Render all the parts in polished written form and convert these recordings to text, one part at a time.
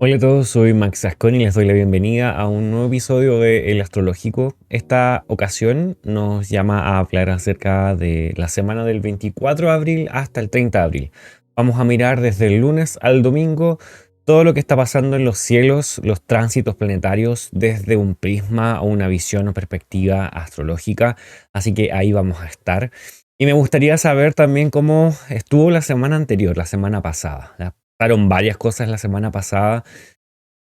Hola a todos, soy Max Asconi y les doy la bienvenida a un nuevo episodio de El Astrológico. Esta ocasión nos llama a hablar acerca de la semana del 24 de abril hasta el 30 de abril. Vamos a mirar desde el lunes al domingo todo lo que está pasando en los cielos, los tránsitos planetarios, desde un prisma o una visión o perspectiva astrológica. Así que ahí vamos a estar. Y me gustaría saber también cómo estuvo la semana anterior, la semana pasada. Pasaron varias cosas la semana pasada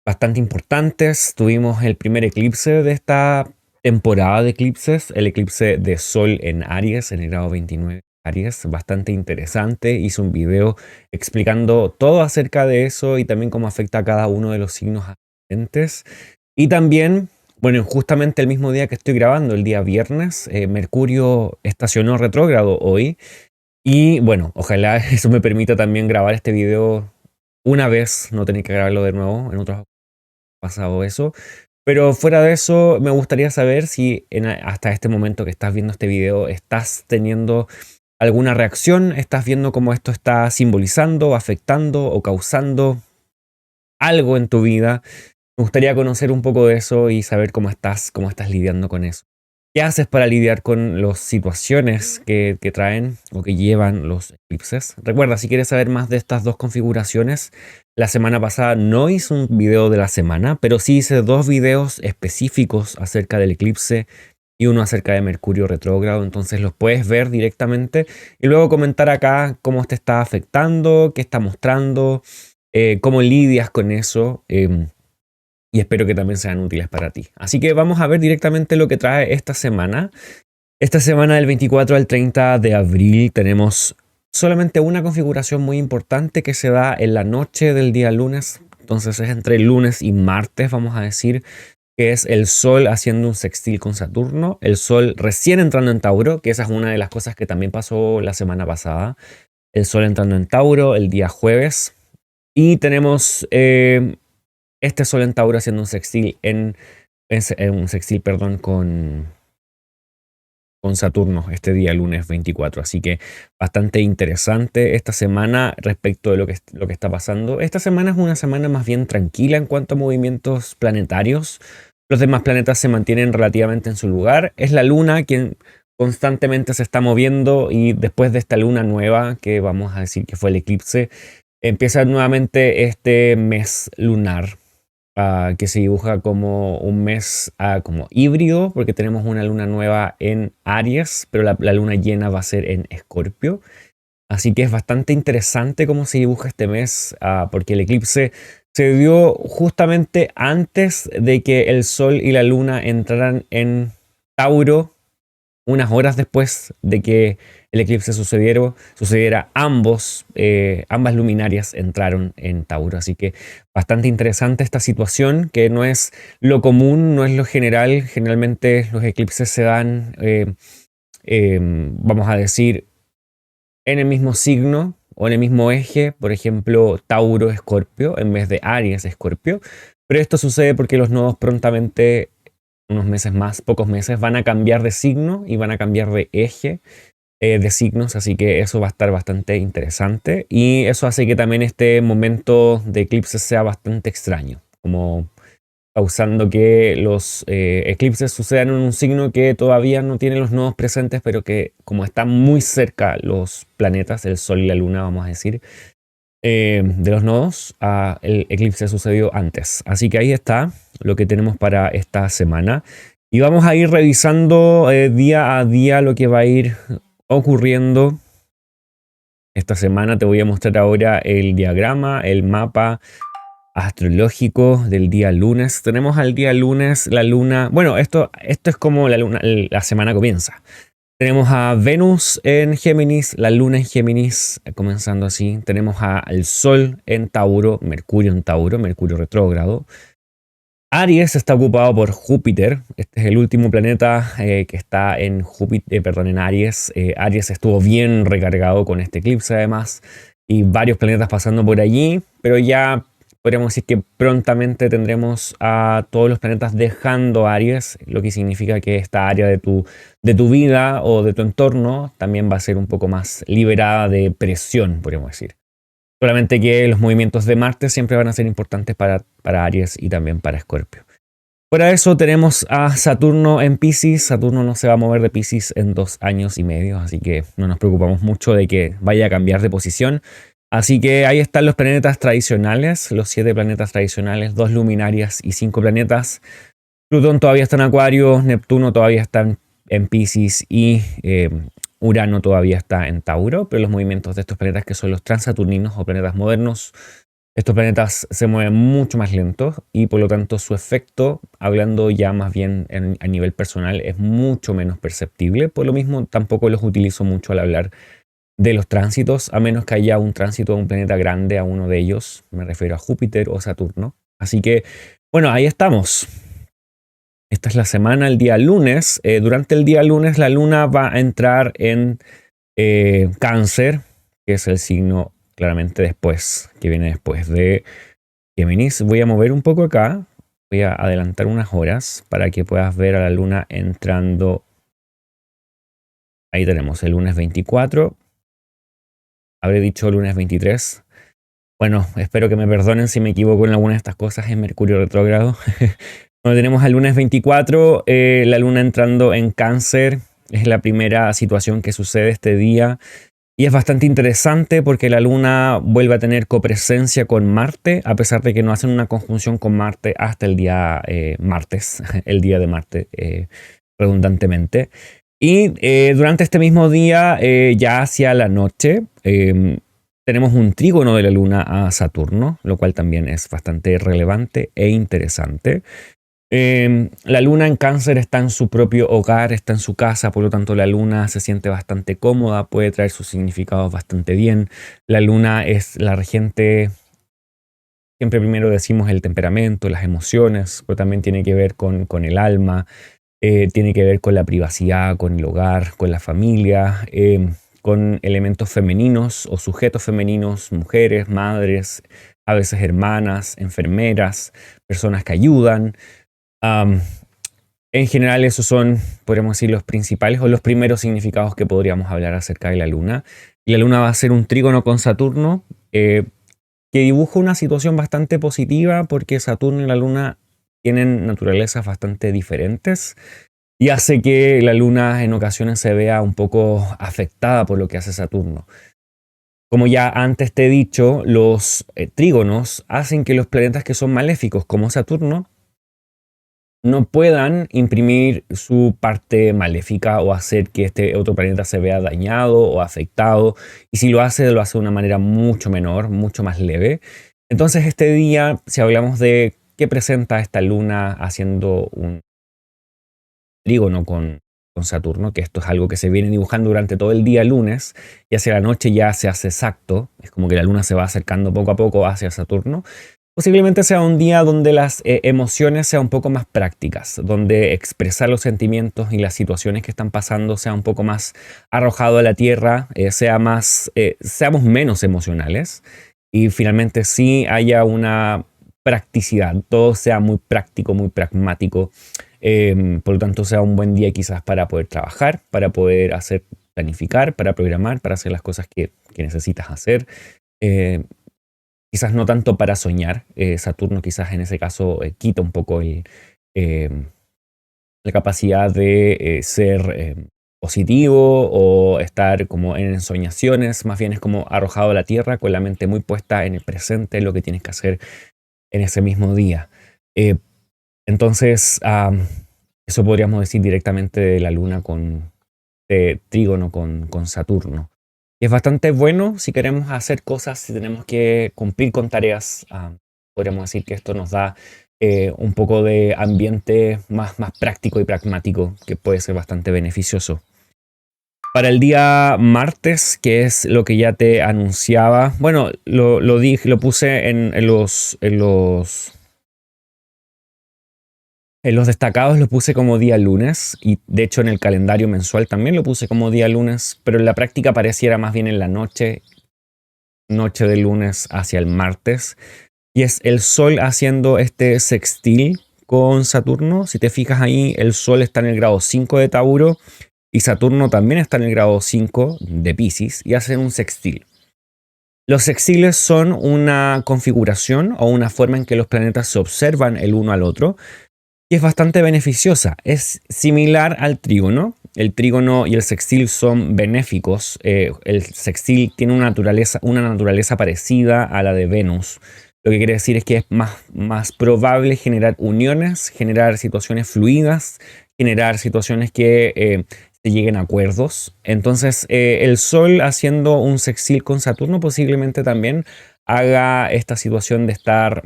bastante importantes. Tuvimos el primer eclipse de esta temporada de eclipses, el eclipse de Sol en Aries, en el grado 29 de Aries, bastante interesante. Hice un video explicando todo acerca de eso y también cómo afecta a cada uno de los signos ascendentes. Y también, bueno, justamente el mismo día que estoy grabando, el día viernes, Mercurio estacionó retrógrado hoy. Y bueno, ojalá eso me permita también grabar este video una vez, no tener que grabarlo de nuevo en otros pasado eso. Pero fuera de eso, me gustaría saber si hasta este momento que estás viendo este video estás teniendo alguna reacción, estás viendo cómo esto está simbolizando, afectando o causando algo en tu vida. Me gustaría conocer un poco de eso y saber cómo estás lidiando con eso. ¿Qué haces para lidiar con las situaciones que traen o que llevan los eclipses? Recuerda, si quieres saber más de estas dos configuraciones, la semana pasada no hice un video de la semana, pero sí hice dos videos específicos acerca del eclipse y uno acerca de Mercurio retrógrado. Entonces los puedes ver directamente y luego comentar acá cómo te está afectando, qué está mostrando, cómo lidias con eso. Y espero que también sean útiles para ti. Así que vamos a ver directamente lo que trae esta semana. Esta semana del 24 al 30 de abril tenemos solamente una configuración muy importante que se da en la noche del día lunes. Entonces es entre lunes y martes, vamos a decir, que es el Sol haciendo un sextil con Saturno. El Sol recién entrando en Tauro, que esa es una de las cosas que también pasó la semana pasada. El Sol entrando en Tauro el día jueves. Y tenemos este Sol en Tauro haciendo un sextil perdón, con Saturno este día lunes 24. Así que bastante interesante esta semana respecto de lo que está pasando. Esta semana es una semana más bien tranquila en cuanto a movimientos planetarios. Los demás planetas se mantienen relativamente en su lugar. Es la Luna quien constantemente se está moviendo y después de esta luna nueva, que vamos a decir que fue el eclipse, empieza nuevamente este mes lunar, que se dibuja como un mes como híbrido, porque tenemos una luna nueva en Aries, pero la luna llena va a ser en Escorpio. Así que es bastante interesante cómo se dibuja este mes, porque el eclipse se dio justamente antes de que el Sol y la Luna entraran en Tauro, unas horas después de que el eclipse sucediera, ambas luminarias entraron en Tauro. Así que bastante interesante esta situación, que no es lo común, no es lo general. Generalmente los eclipses se dan, vamos a decir, en el mismo signo o en el mismo eje, por ejemplo, Tauro-Escorpio en vez de Aries-Escorpio. Pero esto sucede porque los nodos prontamente, unos meses más, pocos meses, van a cambiar de signo y van a cambiar de eje de signos, así que eso va a estar bastante interesante y eso hace que también este momento de eclipses sea bastante extraño, como causando que los eclipses sucedan en un signo que todavía no tiene los nodos presentes, pero que como están muy cerca los planetas, el Sol y la Luna, vamos a decir, de los nodos, el eclipse sucedió antes. Así que ahí está lo que tenemos para esta semana. Y vamos a ir revisando día a día lo que va a ir ocurriendo esta semana. Te voy a mostrar ahora el diagrama, el mapa astrológico del día lunes. Tenemos al día lunes la luna. Bueno, esto es como la luna, la semana comienza. Tenemos a Venus en Géminis, la Luna en Géminis, comenzando así. Tenemos al Sol en Tauro, Mercurio en Tauro, Mercurio retrógrado. Aries está ocupado por Júpiter. Este es el último planeta que está en Júpiter, perdón, en Aries. Aries estuvo bien recargado con este eclipse además y varios planetas pasando por allí, pero ya podríamos decir que prontamente tendremos a todos los planetas dejando Aries, lo que significa que esta área de tu vida o de tu entorno también va a ser un poco más liberada de presión, podríamos decir. Solamente que los movimientos de Marte siempre van a ser importantes para Aries y también para Escorpio. Fuera de eso tenemos a Saturno en Piscis. Saturno no se va a mover de Piscis en 2 años y medio, así que no nos preocupamos mucho de que vaya a cambiar de posición. Así que ahí están los planetas tradicionales, los 7 planetas tradicionales, 2 luminarias y 5 planetas. Plutón todavía está en Acuario, Neptuno todavía está en Piscis y Urano todavía está en Tauro, pero los movimientos de estos planetas que son los transaturninos o planetas modernos, estos planetas se mueven mucho más lentos y por lo tanto su efecto, hablando ya más bien a nivel personal, es mucho menos perceptible. Por lo mismo tampoco los utilizo mucho al hablar de los tránsitos, a menos que haya un tránsito de un planeta grande a uno de ellos, me refiero a Júpiter o Saturno. Así que, bueno, ahí estamos. Esta es la semana, el día lunes. Durante el día lunes la luna va a entrar en Cáncer, que es el signo claramente después, que viene después de Géminis. Voy a mover un poco acá, voy a adelantar unas horas para que puedas ver a la luna entrando. Ahí tenemos el lunes 24. Habré dicho lunes 23. Bueno, espero que me perdonen si me equivoco en alguna de estas cosas. Es Mercurio retrógrado. Bueno, tenemos al lunes 24, la luna entrando en Cáncer. Es la primera situación que sucede este día. Y es bastante interesante porque la luna vuelve a tener copresencia con Marte, a pesar de que no hacen una conjunción con Marte hasta el día martes, el día de Marte, redundantemente. Y durante este mismo día, ya hacia la noche, tenemos un trígono de la luna a Saturno, lo cual también es bastante relevante e interesante. La luna en Cáncer está en su propio hogar, está en su casa, por lo tanto la luna se siente bastante cómoda, puede traer sus significados bastante bien. La luna es la regente, siempre primero decimos el temperamento, las emociones, pero también tiene que ver con el alma, tiene que ver con la privacidad, con el hogar, con la familia, con elementos femeninos o sujetos femeninos, mujeres, madres, a veces hermanas, enfermeras, personas que ayudan. En general esos son, podríamos decir, los principales o los primeros significados que podríamos hablar acerca de la luna. Y la luna va a ser un trígono con Saturno, que dibuja una situación bastante positiva porque Saturno y la luna tienen naturalezas bastante diferentes y hace que la luna en ocasiones se vea un poco afectada por lo que hace Saturno. Como ya antes te he dicho, los trígonos hacen que los planetas que son maléficos como Saturno no puedan imprimir su parte maléfica o hacer que este otro planeta se vea dañado o afectado. Y si lo hace de una manera mucho menor, mucho más leve. Entonces este día, si hablamos de qué presenta esta luna haciendo un trígono con Saturno, que esto es algo que se viene dibujando durante todo el día lunes, y hacia la noche ya se hace exacto, es como que la luna se va acercando poco a poco hacia Saturno. Posiblemente sea un día donde las emociones sean un poco más prácticas, donde expresar los sentimientos y las situaciones que están pasando sea un poco más arrojado a la tierra, seamos menos emocionales y finalmente sí haya una practicidad, todo sea muy práctico, muy pragmático. Por lo tanto, sea un buen día quizás para poder trabajar, para poder planificar, para programar, para hacer las cosas que necesitas hacer. Quizás no tanto para soñar. Saturno quizás en ese caso quita un poco la capacidad de ser positivo o estar como en ensoñaciones. Más bien es como arrojado a la tierra con la mente muy puesta en el presente, en lo que tienes que hacer en ese mismo día. Entonces, eso podríamos decir directamente de la luna de trígono con Saturno. Y es bastante bueno si queremos hacer cosas, si tenemos que cumplir con tareas. Podríamos decir que esto nos da un poco de ambiente más práctico y pragmático que puede ser bastante beneficioso. Para el día martes, que es lo que ya te anunciaba, bueno, lo puse en los destacados lo puse como día lunes y de hecho en el calendario mensual también lo puse como día lunes, pero en la práctica pareciera más bien en la noche de lunes hacia el martes. Y es el Sol haciendo este sextil con Saturno. Si te fijas ahí, el Sol está en el grado 5 de Tauro y Saturno también está en el grado 5 de Piscis y hacen un sextil. Los sextiles son una configuración o una forma en que los planetas se observan el uno al otro, y es bastante beneficiosa. Es similar al trígono. El trígono y el sextil son benéficos. El sextil tiene una naturaleza parecida a la de Venus. Lo que quiere decir es que es más probable generar uniones, generar situaciones fluidas, generar situaciones que se lleguen a acuerdos. Entonces, el Sol haciendo un sextil con Saturno posiblemente también haga esta situación de estar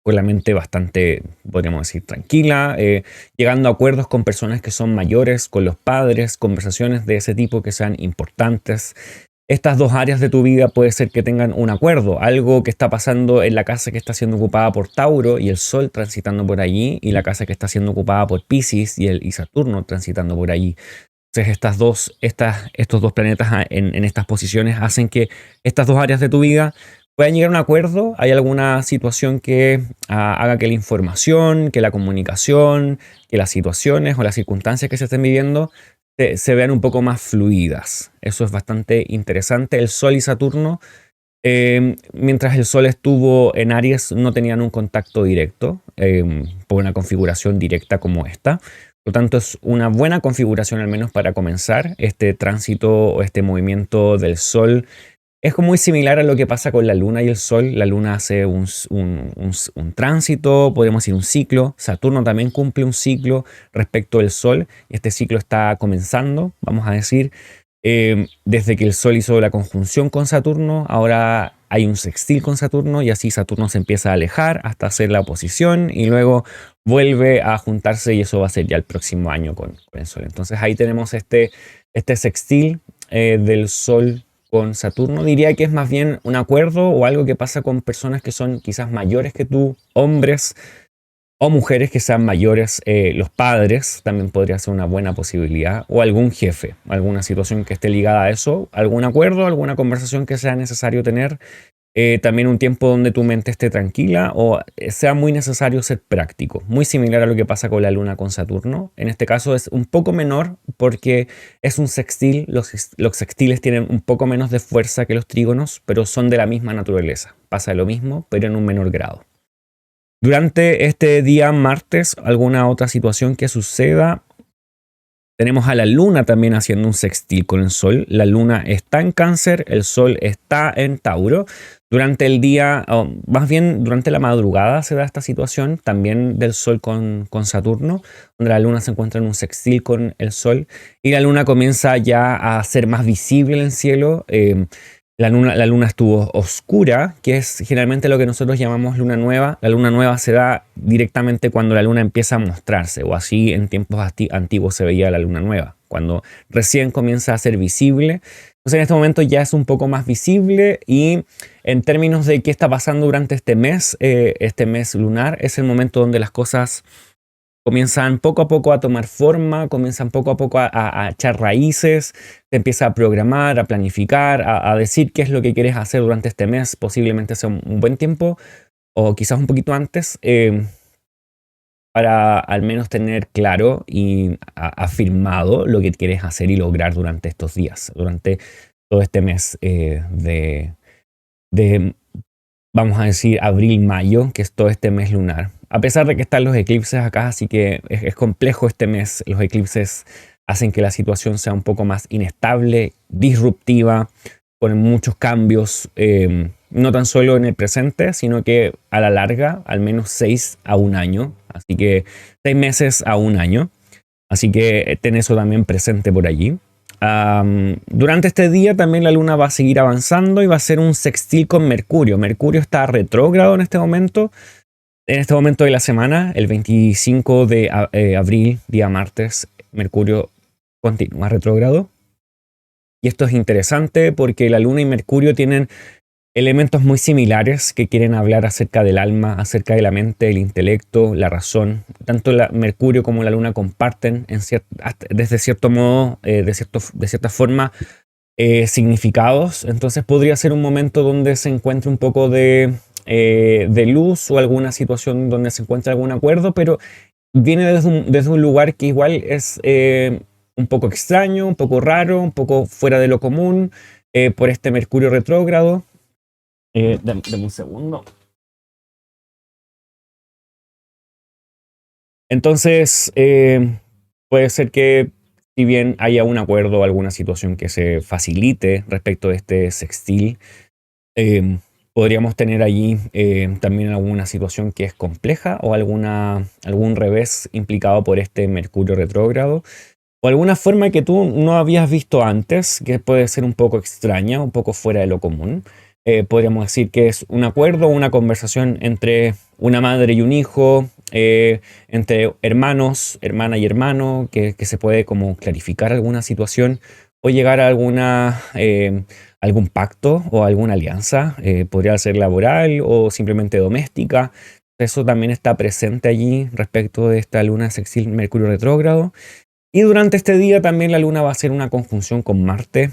con la mente bastante, podríamos decir, tranquila, llegando a acuerdos con personas que son mayores, con los padres, conversaciones de ese tipo que sean importantes. Estas dos áreas de tu vida puede ser que tengan un acuerdo, algo que está pasando en la casa que está siendo ocupada por Tauro y el Sol transitando por allí, y la casa que está siendo ocupada por Piscis y Saturno transitando por allí. Entonces estos dos planetas en estas posiciones hacen que estas dos áreas de tu vida puedan llegar a un acuerdo. Hay alguna situación que haga que la información, que la comunicación, que las situaciones o las circunstancias que se estén viviendo se vean un poco más fluidas. Eso es bastante interesante. El Sol y Saturno, mientras el Sol estuvo en Aries, no tenían un contacto directo por una configuración directa como esta. Por lo tanto, es una buena configuración al menos para comenzar. Este tránsito o este movimiento del Sol es muy similar a lo que pasa con la Luna y el Sol. La Luna hace un tránsito, podemos decir un ciclo. Saturno también cumple un ciclo respecto al Sol. Este ciclo está comenzando, vamos a decir, desde que el Sol hizo la conjunción con Saturno. Ahora hay un sextil con Saturno y así Saturno se empieza a alejar hasta hacer la oposición y luego vuelve a juntarse, y eso va a ser ya el próximo año con el Sol. Entonces ahí tenemos este sextil del Sol con Saturno. Diría que es más bien un acuerdo o algo que pasa con personas que son quizás mayores que tú, hombres o mujeres que sean mayores. Los padres también podría ser una buena posibilidad, o algún jefe, alguna situación que esté ligada a eso, algún acuerdo, alguna conversación que sea necesario tener. También un tiempo donde tu mente esté tranquila o sea muy necesario ser práctico, muy similar a lo que pasa con la Luna con Saturno. En este caso es un poco menor porque es un sextil. Los sextiles tienen un poco menos de fuerza que los trígonos, pero son de la misma naturaleza. Pasa lo mismo, pero en un menor grado. Durante este día martes, alguna otra situación que suceda, tenemos a la Luna también haciendo un sextil con el Sol. La Luna está en Cáncer, el Sol está en Tauro. Durante el día, o más bien durante la madrugada, se da esta situación también del Sol con Saturno, donde la Luna se encuentra en un sextil con el Sol y la Luna comienza ya a ser más visible en el cielo. La luna estuvo oscura, que es generalmente lo que nosotros llamamos luna nueva. La luna nueva se da directamente cuando la luna empieza a mostrarse, o así en tiempos antiguos se veía la luna nueva, cuando recién comienza a ser visible. Entonces en este momento ya es un poco más visible, y en términos de qué está pasando durante este mes lunar, es el momento donde las cosas comienzan poco a poco a tomar forma, comienzan poco a poco a echar raíces, te empieza a programar, a planificar, a decir qué es lo que quieres hacer durante este mes. Posiblemente sea un buen tiempo, o quizás un poquito antes, para al menos tener claro y afirmado lo que quieres hacer y lograr durante estos días, durante todo este mes de, vamos a decir, abril-mayo, que es todo este mes lunar. A pesar de que están los eclipses acá, así que es complejo este mes. Los eclipses hacen que la situación sea un poco más inestable, disruptiva, con muchos cambios, no tan solo en el presente, sino que a la larga, al menos 6 a un año. Así que 6 meses a un año. Así que ten eso también presente por allí. Durante este día también la Luna va a seguir avanzando y va a ser un sextil con Mercurio. Mercurio está retrógrado en este momento de la semana. El 25 de abril, día martes, Mercurio continúa retrógrado. Y esto es interesante porque la Luna y Mercurio tienen elementos muy similares que quieren hablar acerca del alma, acerca de la mente, el intelecto, la razón. Tanto Mercurio como la Luna comparten desde cierto modo, de cierta forma, significados. Entonces podría ser un momento donde se encuentre un poco de luz, o alguna situación donde se encuentre algún acuerdo, pero viene desde un lugar que igual es un poco extraño, un poco raro, un poco fuera de lo común, por este Mercurio retrógrado. Dame un segundo. Entonces, puede ser que si bien haya un acuerdo o alguna situación que se facilite respecto de este sextil, eh, podríamos tener allí también alguna situación que es compleja o algún revés implicado por este Mercurio retrógrado o alguna forma que tú no habías visto antes, que puede ser un poco extraña, un poco fuera de lo común. Podríamos decir que es un acuerdo, una conversación entre una madre y un hijo, entre hermanos, hermana y hermano, que se puede como clarificar alguna situación o llegar a algún pacto o alguna alianza. Podría ser laboral o simplemente doméstica. Eso también está presente allí respecto de esta luna sextil Mercurio retrógrado. Y durante este día también la Luna va a hacer una conjunción con Marte.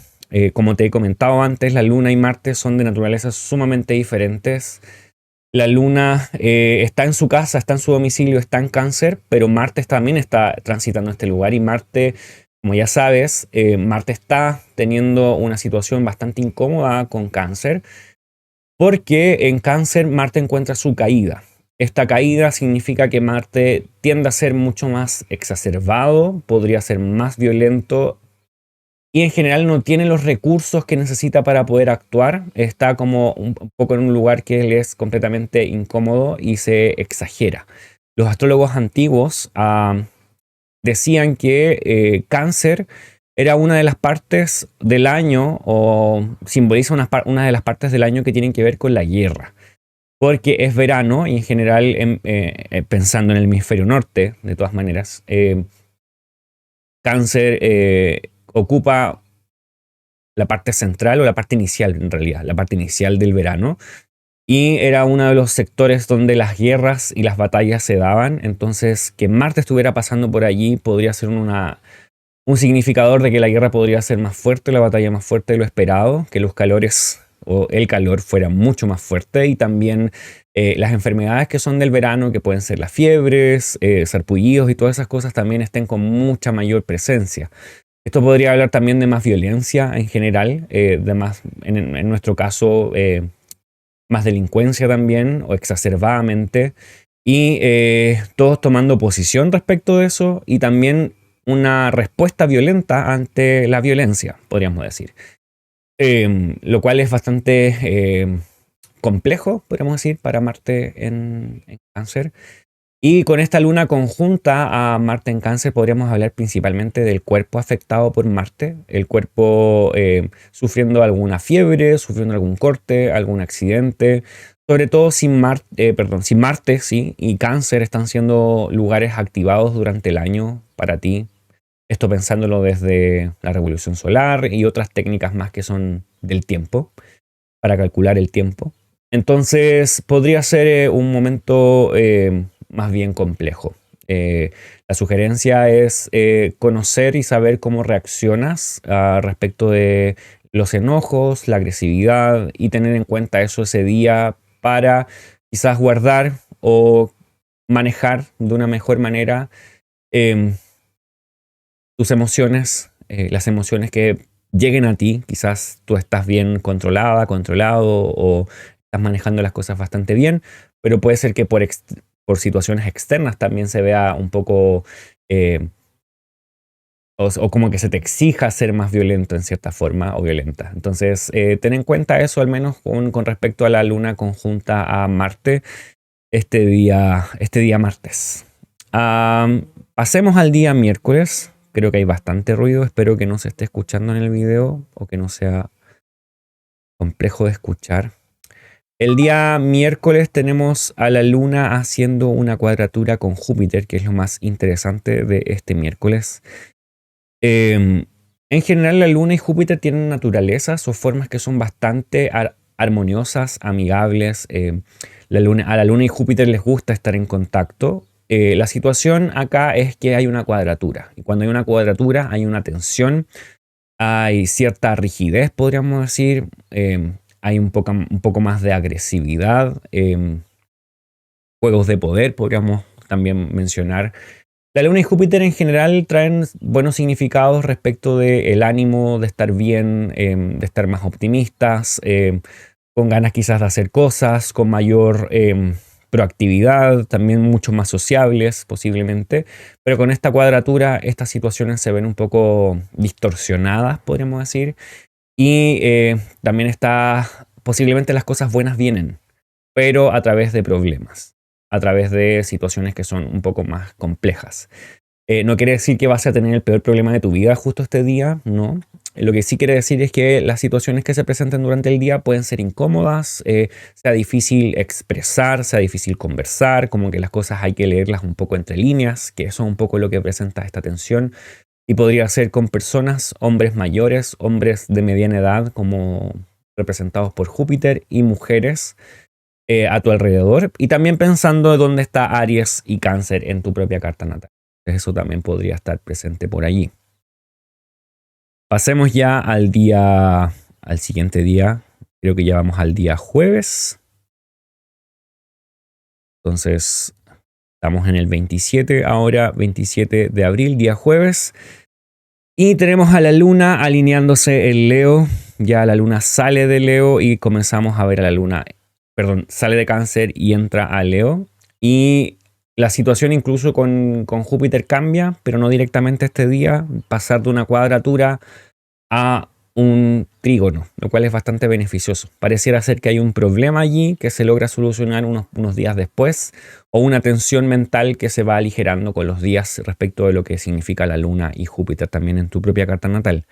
Como te he comentado antes, la Luna y Marte son de naturalezas sumamente diferentes. La Luna está en su casa, está en su domicilio, está en Cáncer, pero Marte también está transitando este lugar y Marte, como ya sabes, Marte está teniendo una situación bastante incómoda con Cáncer porque en Cáncer Marte encuentra su caída. Esta caída significa que Marte tiende a ser mucho más exacerbado, podría ser más violento y en general no tiene los recursos que necesita para poder actuar. Está como un poco en un lugar que le es completamente incómodo y se exagera. Los astrólogos antiguos decían que Cáncer era una de las partes del año o simboliza una de las partes del año que tienen que ver con la guerra porque es verano y en general, pensando en el hemisferio norte, de todas maneras, Cáncer ocupa la parte central o la parte inicial, en realidad, la parte inicial del verano. Y era uno de los sectores donde las guerras y las batallas se daban. Entonces, que Marte estuviera pasando por allí podría ser un significador de que la guerra podría ser más fuerte, la batalla más fuerte de lo esperado, que los calores o el calor fuera mucho más fuerte y también las enfermedades que son del verano, que pueden ser las fiebres, sarpullidos y todas esas cosas también estén con mucha mayor presencia. Esto podría hablar también de más violencia en general, de más, en nuestro caso, más delincuencia también o exacerbadamente y todos tomando posición respecto de eso y también una respuesta violenta ante la violencia, podríamos decir. Lo cual es bastante complejo, podríamos decir, para Marte en Cáncer. Y con esta luna conjunta a Marte en Cáncer podríamos hablar principalmente del cuerpo afectado por Marte, el cuerpo sufriendo alguna fiebre, sufriendo algún corte, algún accidente. Sobre todo si Marte sí, y Cáncer están siendo lugares activados durante el año para ti. Esto pensándolo desde la revolución solar y otras técnicas más que son del tiempo, para calcular el tiempo. Entonces podría ser un momento más bien complejo. La sugerencia es conocer y saber cómo reaccionas respecto de los enojos, la agresividad y tener en cuenta eso ese día para quizás guardar o manejar de una mejor manera em, tus emociones, las emociones que lleguen a ti. Quizás tú estás bien controlada, controlado o estás manejando las cosas bastante bien, pero puede ser que por situaciones externas también se vea un poco o como que se te exija ser más violento en cierta forma o violenta. Entonces, ten en cuenta eso al menos con respecto a la luna conjunta a Marte este día martes. Pasemos al día miércoles. Creo que hay bastante ruido. Espero que no se esté escuchando en el video o que no sea complejo de escuchar. El día miércoles tenemos a la luna haciendo una cuadratura con Júpiter, que es lo más interesante de este miércoles. En general, la luna y Júpiter tienen naturalezas o formas que son bastante armoniosas, amigables. A la luna y Júpiter les gusta estar en contacto. La situación acá es que hay una cuadratura. Y cuando hay una cuadratura hay una tensión, hay cierta rigidez, podríamos decir. Hay un poco más de agresividad. Juegos de poder, podríamos también mencionar. La Luna y Júpiter en general traen buenos significados respecto del ánimo, de estar bien, de estar más optimistas. con ganas quizás de hacer cosas, con mayor proactividad, también mucho más sociables posiblemente, pero con esta cuadratura estas situaciones se ven un poco distorsionadas, podríamos decir, y también está, posiblemente las cosas buenas vienen, pero a través de problemas, a través de situaciones que son un poco más complejas. No quiere decir que vas a tener el peor problema de tu vida justo este día, no. Lo que sí quiere decir es que las situaciones que se presenten durante el día pueden ser incómodas, sea difícil expresar, sea difícil conversar, como que las cosas hay que leerlas un poco entre líneas, que eso es un poco lo que presenta esta tensión. Y podría ser con personas, hombres mayores, hombres de mediana edad, como representados por Júpiter, y mujeres a tu alrededor. Y también pensando dónde está Aries y Cáncer en tu propia carta natal. Eso también podría estar presente por allí. Pasemos ya al siguiente día. Creo que ya vamos al día jueves. Entonces, estamos en el 27 ahora, 27 de abril, día jueves. Y tenemos a la luna alineándose en Leo. Ya la luna sale de Leo y comenzamos a ver a la luna, perdón, sale de Cáncer y entra a Leo. Y la situación incluso con Júpiter cambia, pero no directamente este día. Pasar de una cuadratura a un trígono, lo cual es bastante beneficioso. Pareciera ser que hay un problema allí que se logra solucionar unos días después, o una tensión mental que se va aligerando con los días respecto de lo que significa la luna y Júpiter también en tu propia carta natal.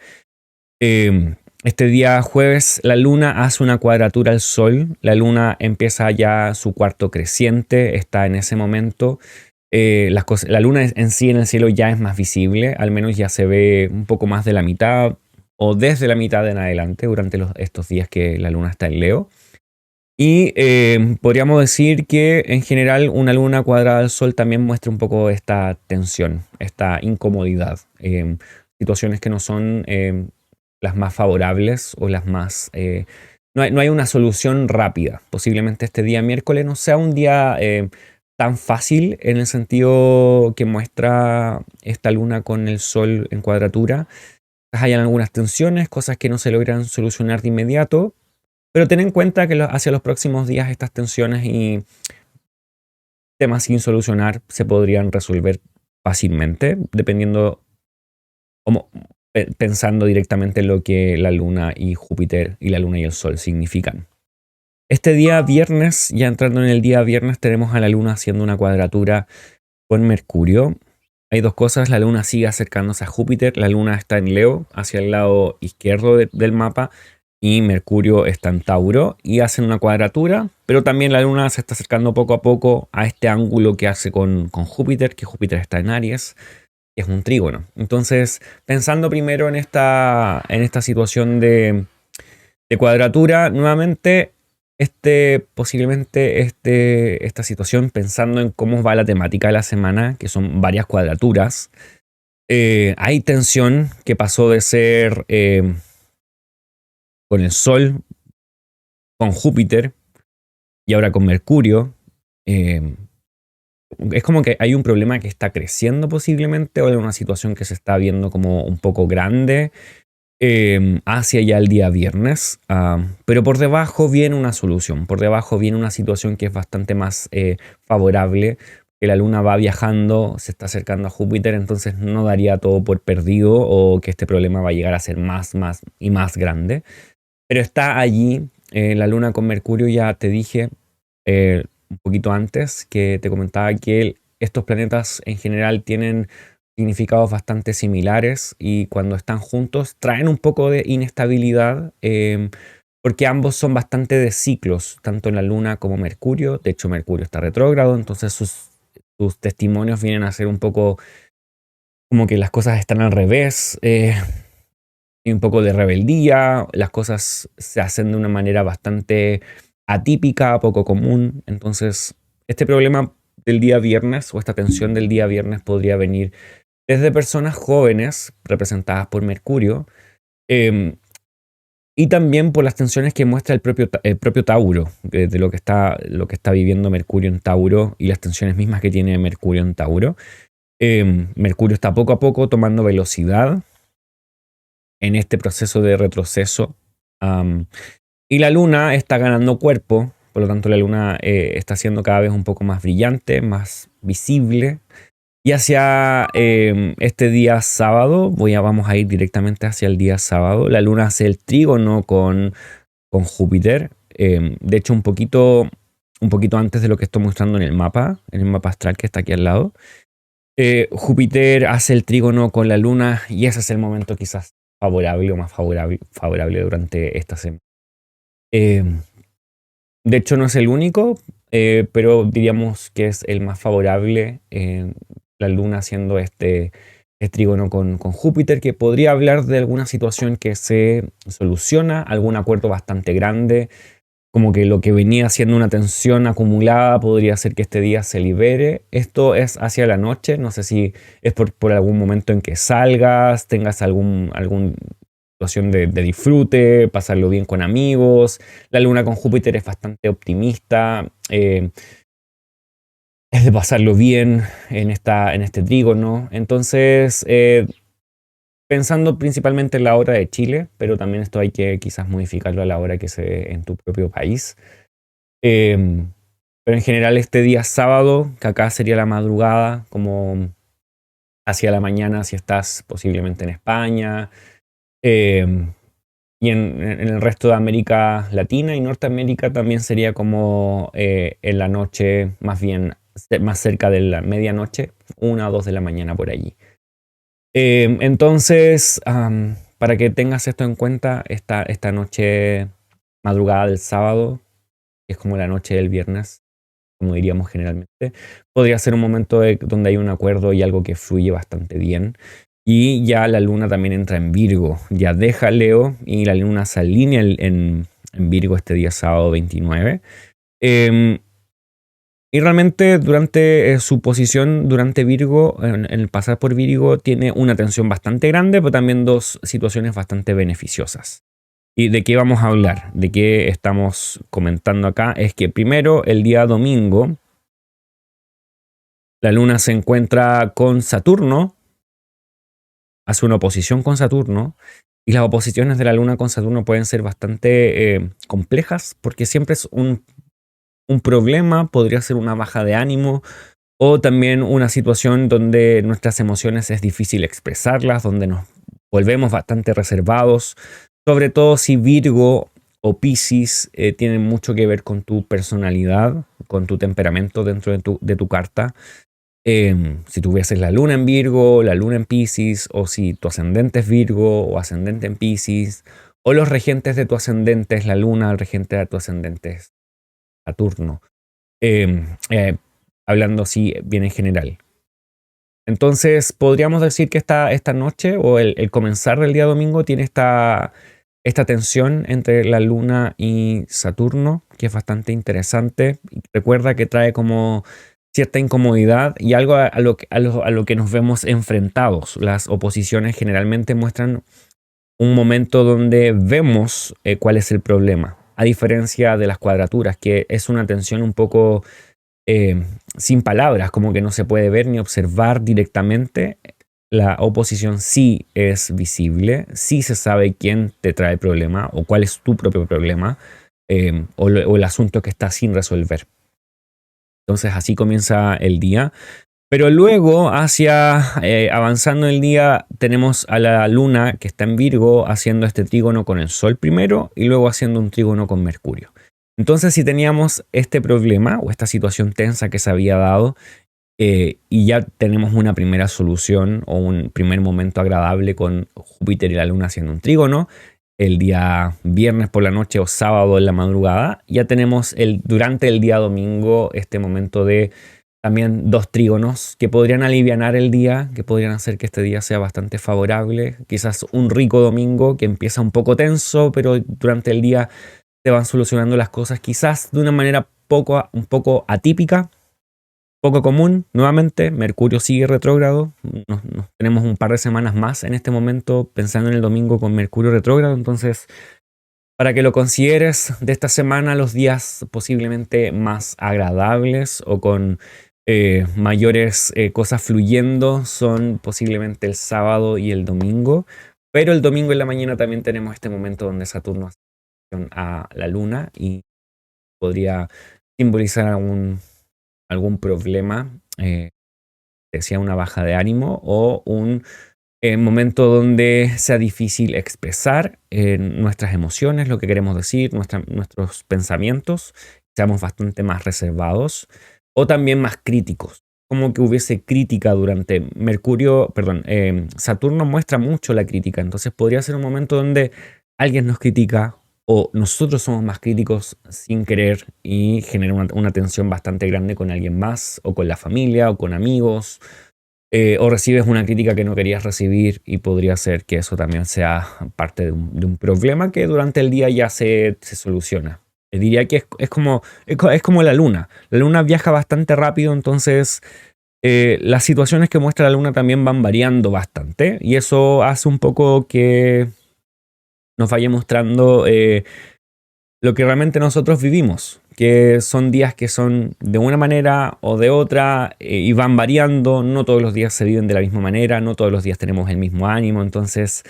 Este día jueves la luna hace una cuadratura al sol, la luna empieza ya su cuarto creciente, está en ese momento. La luna en sí en el cielo ya es más visible, al menos ya se ve un poco más de la mitad o desde la mitad en adelante durante estos días que la luna está en Leo. Y podríamos decir que en general una luna cuadrada al sol también muestra un poco esta tensión, esta incomodidad, situaciones que no son las más favorables o las más... no hay una solución rápida. Posiblemente este día miércoles no sea un día tan fácil en el sentido que muestra esta luna con el sol en cuadratura. Hayan algunas tensiones, cosas que no se logran solucionar de inmediato, pero ten en cuenta que hacia los próximos días estas tensiones y temas sin solucionar se podrían resolver fácilmente, dependiendo, como, pensando directamente en lo que la luna y Júpiter y la luna y el sol significan. Este día viernes, ya entrando en el día viernes, tenemos a la luna haciendo una cuadratura con Mercurio. Hay dos cosas, la luna sigue acercándose a Júpiter, la luna está en Leo, hacia el lado izquierdo del mapa, y Mercurio está en Tauro, y hacen una cuadratura, pero también la luna se está acercando poco a poco a este ángulo que hace con Júpiter, que Júpiter está en Aries, que es un trígono. Entonces, pensando primero en esta situación de cuadratura, nuevamente, posiblemente esta situación, pensando en cómo va la temática de la semana, que son varias cuadraturas, hay tensión que pasó de ser con el Sol, con Júpiter y ahora con Mercurio. Es como que hay un problema que está creciendo posiblemente, o hay una situación que se está viendo como un poco grande hacia ya el día viernes, pero por debajo viene una solución, por debajo viene una situación que es bastante más favorable, que la luna va viajando, se está acercando a Júpiter, entonces no daría todo por perdido o que este problema va a llegar a ser más y más grande, pero está allí. La luna con Mercurio, ya te dije un poquito antes que te comentaba que estos planetas en general tienen significados bastante similares, y cuando están juntos traen un poco de inestabilidad, porque ambos son bastante de ciclos, tanto en la luna como Mercurio. De hecho, Mercurio está retrógrado, entonces sus testimonios vienen a ser un poco como que las cosas están al revés, y un poco de rebeldía, las cosas se hacen de una manera bastante atípica, poco común. Entonces, este problema del día viernes, o esta tensión del día viernes, podría venir desde personas jóvenes representadas por Mercurio, y también por las tensiones que muestra el propio Tauro, de lo que está viviendo Mercurio en Tauro, y las tensiones mismas que tiene Mercurio en Tauro. Mercurio está poco a poco tomando velocidad en este proceso de retroceso, Y la luna está ganando cuerpo, por lo tanto la luna está siendo cada vez un poco más brillante, más visible. Y hacia este día sábado, vamos a ir directamente hacia el día sábado. La luna hace el trígono con Júpiter. De hecho, un poquito antes de lo que estoy mostrando en el mapa astral que está aquí al lado. Júpiter hace el trígono con la luna y ese es el momento quizás favorable o más favorable durante esta semana. De hecho, no es el único, pero diríamos que es el más favorable. La luna haciendo este trígono con Júpiter, que podría hablar de alguna situación que se soluciona, algún acuerdo bastante grande, como que lo que venía siendo una tensión acumulada podría ser que este día se libere. Esto es hacia la noche, no sé si es por algún momento en que salgas, tengas algún situación de disfrute, pasarlo bien con amigos. La luna con Júpiter es bastante optimista, es de pasarlo bien en este trígono. Entonces, pensando principalmente en la hora de Chile, pero también esto hay que quizás modificarlo a la hora que se ve en tu propio país. Pero en general este día sábado, que acá sería la madrugada, como hacia la mañana si estás posiblemente en España, y en el resto de América Latina y Norteamérica también sería como en la noche, más bien más cerca de la medianoche, 1 o 2 de la mañana por allí. Entonces, para que tengas esto en cuenta, esta noche madrugada del sábado, que es como la noche del viernes, como diríamos generalmente, podría ser un momento donde hay un acuerdo y algo que fluye bastante bien. Y ya la luna también entra en Virgo, ya deja Leo y la luna se alinea en Virgo este día sábado 29. Y realmente durante su posición durante Virgo, en el pasar por Virgo, tiene una tensión bastante grande, pero también dos situaciones bastante beneficiosas. ¿Y de qué vamos a hablar? ¿De qué estamos comentando acá? Es que primero, el día domingo, la luna se encuentra con Saturno, hace una oposición con Saturno, y las oposiciones de la luna con Saturno pueden ser bastante complejas, porque siempre es un problema, podría ser una baja de ánimo, o también una situación donde nuestras emociones es difícil expresarlas, donde nos volvemos bastante reservados, sobre todo si Virgo o Piscis tienen mucho que ver con tu personalidad, con tu temperamento dentro de tu carta. Si tuvieses la luna en Virgo, la luna en Piscis, o si tu ascendente es Virgo o ascendente en Piscis, o los regentes de tu ascendente es la luna, el regente de tu ascendente es Saturno. Hablando así bien en general. Entonces, podríamos decir que esta noche o el comenzar del día domingo tiene esta tensión entre la luna y Saturno, que es bastante interesante. Y recuerda que trae como cierta incomodidad y algo a lo que nos vemos enfrentados. Las oposiciones generalmente muestran un momento donde vemos cuál es el problema, a diferencia de las cuadraturas, que es una tensión un poco sin palabras, como que no se puede ver ni observar directamente. La oposición sí es visible, sí se sabe quién te trae el problema o cuál es tu propio problema o el asunto que está sin resolver. Entonces así comienza el día. Pero luego, avanzando el día, tenemos a la luna que está en Virgo haciendo este trígono con el Sol primero y luego haciendo un trígono con Mercurio. Entonces, si teníamos este problema o esta situación tensa que se había dado y ya tenemos una primera solución o un primer momento agradable con Júpiter y la luna haciendo un trígono, el día viernes por la noche o sábado en la madrugada, ya tenemos durante el día domingo este momento de también dos trígonos que podrían alivianar el día, que podrían hacer que este día sea bastante favorable. Quizás un rico domingo que empieza un poco tenso, pero durante el día se van solucionando las cosas, quizás de una manera un poco atípica, poco común. Nuevamente, Mercurio sigue retrógrado. Nos tenemos un par de semanas más en este momento pensando en el domingo con Mercurio retrógrado. Entonces, para que lo consideres de esta semana, los días posiblemente más agradables o con mayores cosas fluyendo son posiblemente el sábado y el domingo. Pero el domingo en la mañana también tenemos este momento donde Saturno hace a la luna y podría simbolizar algún problema, decía una baja de ánimo o un momento donde sea difícil expresar nuestras emociones, lo que queremos decir, nuestros pensamientos, seamos bastante más reservados o también más críticos. Como que hubiese crítica durante Saturno muestra mucho la crítica, entonces podría ser un momento donde alguien nos critica o nosotros somos más críticos sin querer y genera una tensión bastante grande con alguien más o con la familia o con amigos. O recibes una crítica que no querías recibir y podría ser que eso también sea parte de un problema que durante el día ya se soluciona. Diría que es como la luna. La luna viaja bastante rápido, entonces las situaciones que muestra la luna también van variando bastante y eso hace un poco que nos vaya mostrando lo que realmente nosotros vivimos, que son días que son de una manera o de otra y van variando, no todos los días se viven de la misma manera, no todos los días tenemos el mismo ánimo, entonces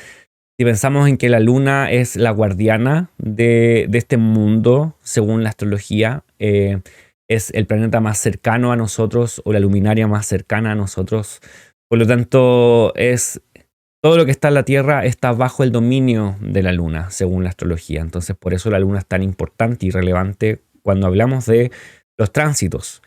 si pensamos en que la luna es la guardiana de este mundo, según la astrología, es el planeta más cercano a nosotros o la luminaria más cercana a nosotros, por lo tanto todo lo que está en la Tierra está bajo el dominio de la Luna, según la astrología. Entonces, por eso la Luna es tan importante y relevante cuando hablamos de los tránsitos.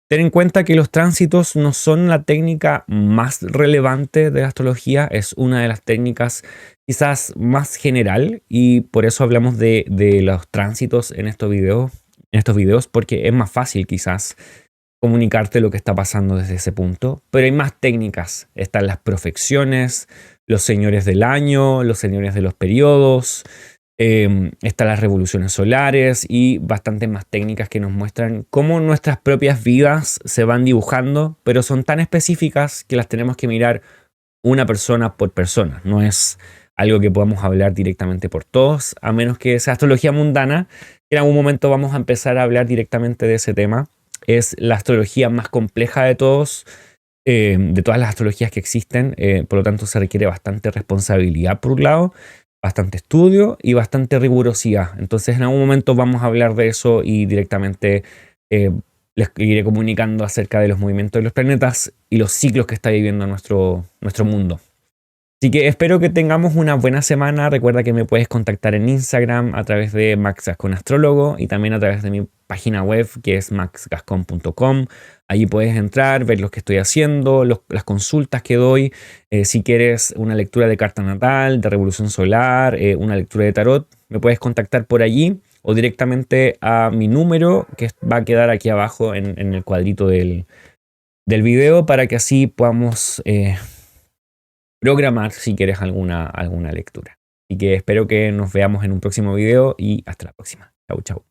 Ten en cuenta que los tránsitos no son la técnica más relevante de la astrología, es una de las técnicas quizás más general y por eso hablamos de los tránsitos en estos videos, porque es más fácil quizás comunicarte lo que está pasando desde ese punto, pero hay más técnicas. Están las profecciones, los señores del año, los señores de los periodos, están las revoluciones solares y bastantes más técnicas que nos muestran cómo nuestras propias vidas se van dibujando, pero son tan específicas que las tenemos que mirar una persona por persona. No es algo que podamos hablar directamente por todos, a menos que sea astrología mundana. En algún momento vamos a empezar a hablar directamente de ese tema. Es la astrología más compleja de de todas las astrologías que existen, por lo tanto se requiere bastante responsabilidad por un lado, bastante estudio y bastante rigurosidad. Entonces en algún momento vamos a hablar de eso y directamente les iré comunicando acerca de los movimientos de los planetas y los ciclos que está viviendo nuestro mundo. Así que espero que tengamos una buena semana. Recuerda que me puedes contactar en Instagram a través de Max Gascon Astrólogo y también a través de mi página web que es maxgascon.com. Allí puedes entrar, ver lo que estoy haciendo, las consultas que doy. Si quieres una lectura de carta natal, de revolución solar, una lectura de tarot, me puedes contactar por allí o directamente a mi número que va a quedar aquí abajo en el cuadrito del video para que así podamos programar si quieres alguna lectura. Así que espero que nos veamos en un próximo video y hasta la próxima. Chau, chau.